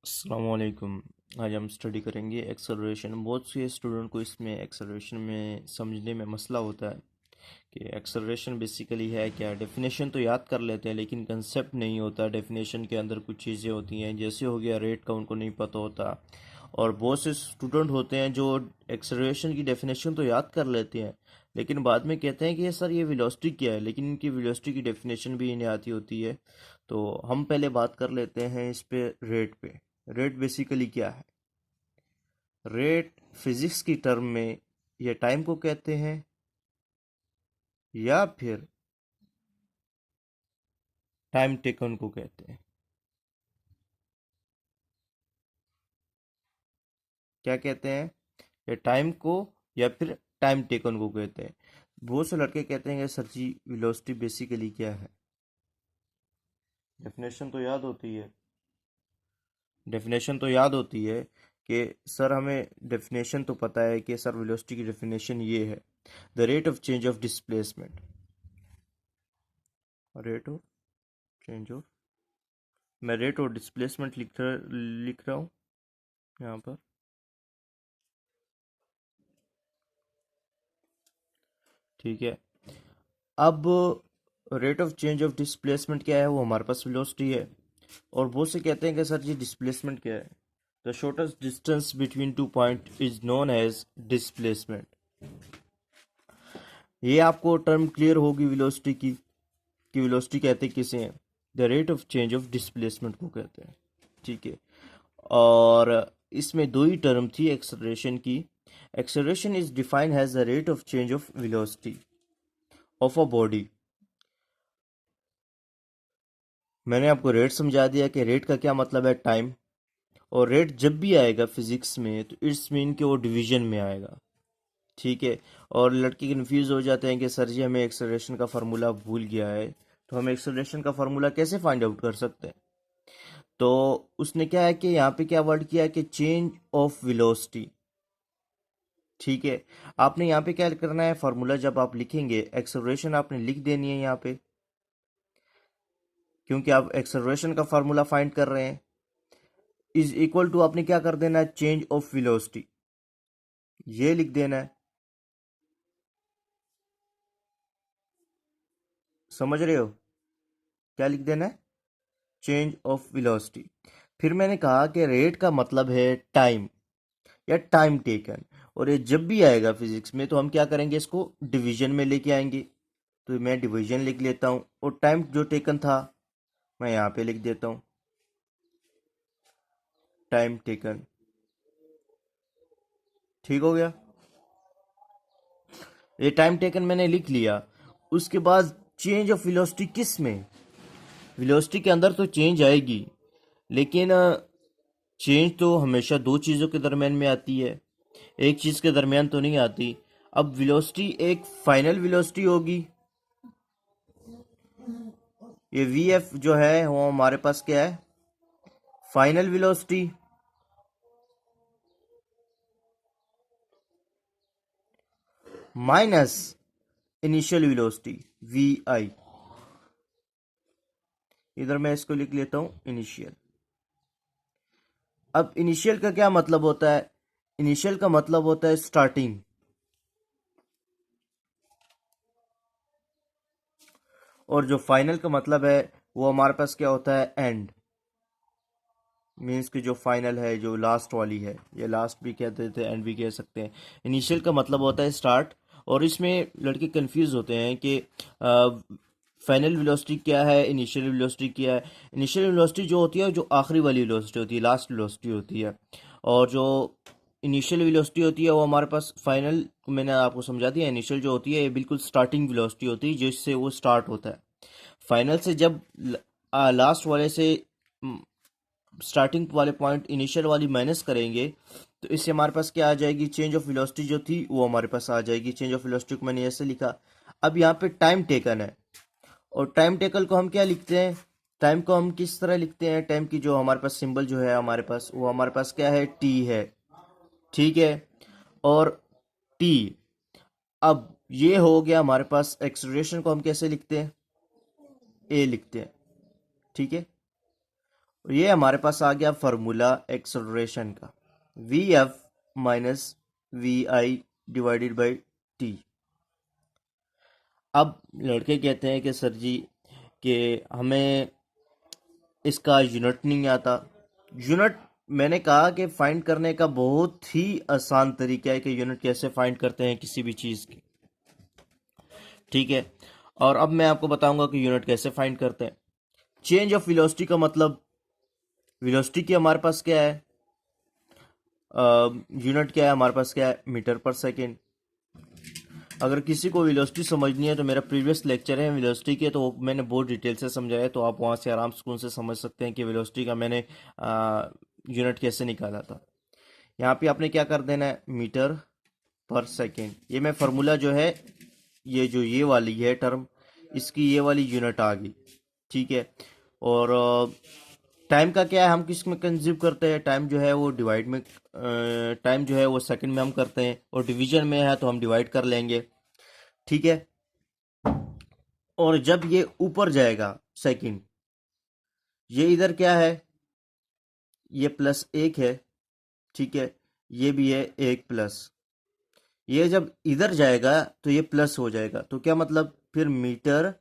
अस्सलाम वालेकुम। आज हम स्टडी करेंगे एक्सेलरेशन। बहुत से स्टूडेंट को इसमें एक्सेलरेशन में समझने में मसला होता है कि एक्सेलरेशन बेसिकली है क्या। डेफिनेशन तो याद कर लेते हैं लेकिन कंसेप्ट नहीं होता। डेफिनेशन के अंदर कुछ चीज़ें होती हैं, जैसे हो गया रेट का, उनको नहीं पता होता। और बहुत से स्टूडेंट होते हैं जो एक्सेलरेशन की डेफिनेशन तो याद कर लेते हैं लेकिन बाद में कहते हैं कि सर ये वेलोसिटी क्या है, लेकिन इनकी वेलोसिटी की डेफिनेशन भी इन्हें आती होती है। तो हम पहले बात कर लेते हैं इस पे, रेट पे। रेट बेसिकली क्या है? रेट फिजिक्स की टर्म में ये टाइम को कहते हैं या फिर टाइम टेकन को कहते हैं। क्या कहते हैं? ये टाइम को या फिर टाइम टेकन को कहते हैं। बहुत से लड़के कहते हैं कि सर जी वेलोसिटी बेसिकली क्या है। डेफिनेशन तो याद होती है। डेफिनेशन तो याद होती है कि सर हमें डेफिनेशन तो पता है कि सर वेलोसिटी की डेफिनेशन ये है, the rate of change of displacement. Rate of change of, मैं रेट और डिस्प्लेसमेंट लिख रहा हूँ यहाँ पर। ठीक है। अब rate of change of displacement क्या है? वो हमारे पास वेलोसिटी है। और बहुत से कहते हैं कि सर जी डिस्प्लेसमेंट क्या है? The shortest distance between two point is known as displacement. ये आपको टर्म क्लियर होगी वेलोसिटी की, कि वेलोसिटी कहते किसे हैं? The rate of change of displacement को कहते हैं। ठीक है। और इसमें दो ही टर्म थी एक्सेलरेशन की। Acceleration is defined as the rate of change of velocity of a body. मैंने आपको रेट समझा दिया कि रेट का क्या मतलब है, टाइम। और रेट जब भी आएगा फिजिक्स में तो इट्स मीन कि वो डिवीजन में आएगा। ठीक है। और लड़के कंफ्यूज हो जाते हैं कि सर जी हमें एक्सेलरेशन का फार्मूला भूल गया है, तो हम एक्सेलरेशन का फार्मूला कैसे फाइंड आउट कर सकते हैं? तो उसने क्या है कि यहाँ पे क्या वर्ड किया है कि चेंज ऑफ वेलोसिटी। ठीक है। आपने यहाँ पे क्या करना है, फार्मूला जब आप लिखेंगे एक्सेलरेशन आपने लिख देनी है यहाँ पे, क्योंकि आप एक्सेलरेशन का फार्मूला फाइंड कर रहे हैं। इज इक्वल टू आपने क्या कर देना है, चेंज ऑफ वेलोसिटी, ये लिख देना है। समझ रहे हो? क्या लिख देना है? Change of velocity. फिर मैंने कहा कि रेट का मतलब है टाइम या टाइम टेकन। और ये जब भी आएगा फिजिक्स में तो हम क्या करेंगे, इसको डिवीजन में लेके आएंगे। तो मैं डिवीजन लिख लेता हूँ और टाइम जो टेकन था मैं यहाँ पे लिख देता हूँ, टाइम टेकन। ठीक हो गया? ये टाइम टेकन मैंने लिख लिया। उसके बाद चेंज ऑफ वेलोसिटी किस में? वेलोसिटी के अंदर तो चेंज आएगी, लेकिन चेंज तो हमेशा दो चीज़ों के दरमियान में आती है, एक चीज़ के दरमियान तो नहीं आती। अब वेलोसिटी एक फाइनल वेलोसिटी होगी। ये वी एफ जो है वो हमारे पास क्या है, final velocity. Minus initial velocity V I. इधर मैं इसको लिख लेता हूं इनिशियल। अब इनिशियल का क्या मतलब होता है? इनिशियल का मतलब होता है स्टार्टिंग। और जो फाइनल का मतलब है वो हमारे पास क्या होता है, एंड। मीन्स कि जो फाइनल है, जो लास्ट वाली है, ये लास्ट भी कह देते हैं, एंड भी कह सकते हैं। इनिशियल का मतलब होता है स्टार्ट। और इसमें लड़के कंफ्यूज होते हैं कि फाइनल वेलोसिटी क्या है, इनिशियल वेलोसिटी क्या है। इनिशियल वेलोसिटी जो होती है, जो आखिरी वाली वेलोसिटी होती है, लास्ट वेलोसिटी होती है। और जो इनिशियल वेलोसिटी होती है वो हमारे पास फाइनल, मैंने आपको समझा दिया। इनिशियल जो होती है ये बिल्कुल स्टार्टिंग वेलोसिटी होती है जिससे वो स्टार्ट होता है। फाइनल से जब लास्ट वाले से स्टार्टिंग वाले पॉइंट इनिशियल वाली माइनस करेंगे तो इससे हमारे पास क्या आ जाएगी, चेंज ऑफ वेलोसिटी जो थी वो हमारे पास आ जाएगी। चेंज ऑफ वेलोसिटी को मैंने ऐसे लिखा। अब यहाँ पे टाइम टेकन है, और टाइम टेकन को हम क्या लिखते हैं, टाइम को हम किस तरह लिखते हैं? टाइम की जो हमारे पास सिंबल जो है हमारे पास, वो हमारे पास क्या है, टी है। ठीक है। और टी। अब ये हो गया हमारे पास। एक्सेलरेशन को हम कैसे लिखते हैं? ए लिखते हैं। ठीक है। ये हमारे पास आ गया फार्मूला एक्सेलरेशन का, V F minus V I divided by T. अब लड़के कहते हैं कि सर जी कि हमें इसका यूनिट नहीं आता। यूनिट मैंने कहा कि फाइंड करने का बहुत ही आसान तरीका है कि यूनिट कैसे फाइंड करते हैं किसी भी चीज़ की, ठीक है। और अब मैं आपको बताऊंगा कि यूनिट कैसे फाइंड करते हैं। चेंज ऑफ वेलोसिटी का मतलब, वेलोसिटी की हमारे पास क्या है, यूनिट क्या है हमारे पास, क्या है, मीटर पर सेकेंड। अगर किसी को वेलोसिटी समझनी है तो मेरा प्रीवियस लेक्चर है वेलोसिटी के, तो मैंने बहुत डिटेल से समझाया है, तो आप वहाँ से आराम सुकून से समझ सकते हैं कि वेलोसिटी का मैंने यूनिट कैसे निकाला था। यहाँ पे आपने क्या कर देना है, मीटर पर सेकेंड। ये मैं फार्मूला जो है, ये जो ये वाली है टर्म, इसकी ये वाली यूनिट आ गई, ठीक है। और टाइम का क्या है, हम किस में कंज्यूम करते हैं, टाइम जो है वो डिवाइड में, टाइम जो है वो सेकंड में हम करते हैं, और डिवीजन में है तो हम डिवाइड कर लेंगे, ठीक है। और जब ये ऊपर जाएगा सेकंड, ये इधर क्या है, ये प्लस एक है, ठीक है, ये भी है एक प्लस। ये जब इधर जाएगा तो ये प्लस हो जाएगा, तो क्या मतलब, फिर मीटर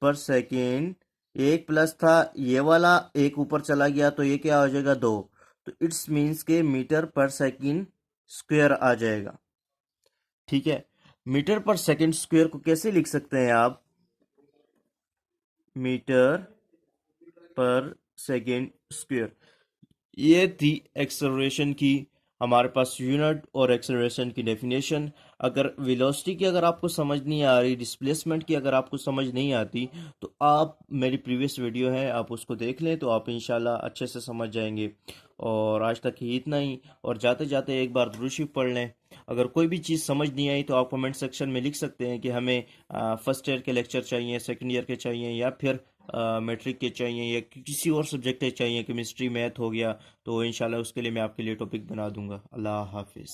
पर सेकेंड एक प्लस था, ये वाला एक ऊपर चला गया तो ये क्या हो जाएगा, दो। तो इट्स मीन्स के मीटर पर सेकेंड स्क्वायर आ जाएगा, ठीक है। मीटर पर सेकेंड स्क्वायर को कैसे लिख सकते हैं आप, मीटर पर सेकेंड स्क्वायर। ये थी एक्सेलरेशन की हमारे पास यूनिट और एक्सेलरेशन की डेफिनेशन। अगर वेलोसिटी की अगर आपको समझ नहीं आ रही, डिस्प्लेसमेंट की अगर आपको समझ नहीं आती, तो आप मेरी प्रीवियस वीडियो है आप उसको देख लें, तो आप इंशाल्लाह अच्छे से समझ जाएंगे। और आज तक ही इतना ही, और जाते जाते एक बार दुरूद शरीफ पढ़ लें। अगर कोई भी चीज़ समझ नहीं आई तो आप कमेंट सेक्शन में लिख सकते हैं कि हमें फर्स्ट ईयर के लेक्चर चाहिए, सेकेंड ईयर के चाहिए, या फिर मैट्रिक के चाहिए, या किसी और सब्जेक्ट के चाहिए, केमिस्ट्री मैथ हो गया, तो इंशाल्लाह उसके लिए मैं आपके लिए टॉपिक बना दूंगा। अल्लाह हाफिज़।